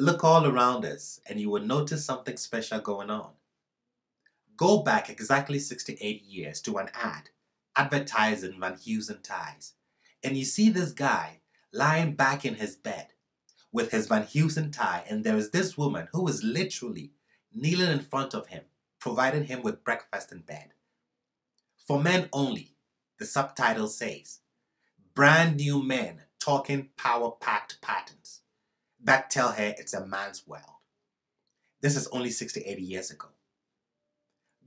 Look all around us and you will notice something special going on. Go back exactly 68 years to an ad advertising Van Heusen ties, and you see this guy lying back in his bed with his Van Heusen tie, and there is this woman who is literally kneeling in front of him, providing him with breakfast in bed. For men only, the subtitle says, brand new men talking power-packed patterns that tell her it's a man's world. This is only 68 years ago.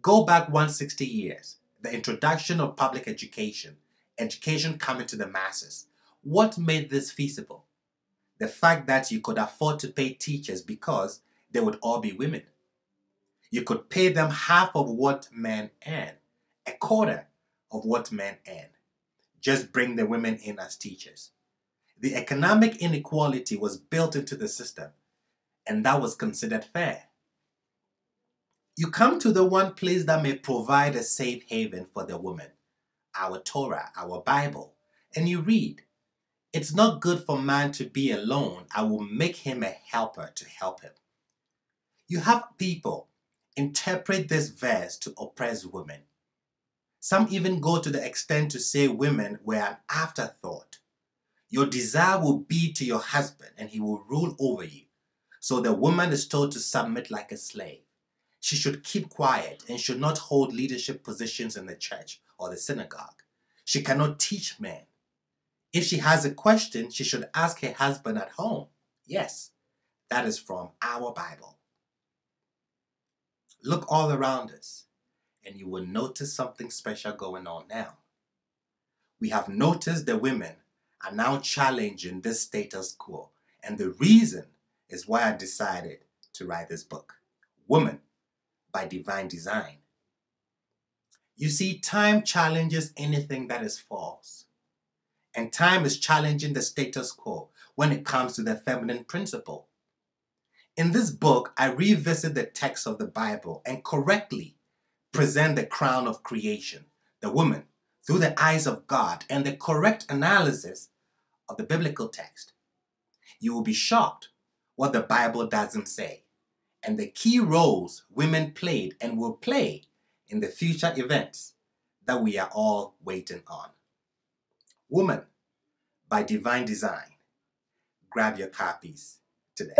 Go back 160 years, the introduction of public education coming to the masses. What made this feasible? The fact that you could afford to pay teachers because they would all be women. You could pay them half of what men earn, a quarter of what men earn. Just bring the women in as teachers. The economic inequality was built into the system, and that was considered fair. You come to the one place that may provide a safe haven for the woman, our Torah, our Bible, and you read, "It's not good for man to be alone. I will make him a helper to help him." You have people interpret this verse to oppress women. Some even go to the extent to say women were an afterthought. Your desire will be to your husband and he will rule over you. So the woman is told to submit like a slave. She should keep quiet and should not hold leadership positions in the church or the synagogue. She cannot teach men. If she has a question, she should ask her husband at home. Yes, that is from our Bible. Look all around us and you will notice something special going on now. We have noticed the women are now challenging this status quo, and the reason is why I decided to write this book, Woman by Divine Design. You see, time challenges anything that is false, and time is challenging the status quo when it comes to the feminine principle. In this book, I revisit the text of the Bible and correctly present the crown of creation, the woman, through the eyes of God and the correct analysis of the biblical text. You will be shocked what the Bible doesn't say and the key roles women played and will play in the future events that we are all waiting on. Woman by Divine Design. Grab your copies today.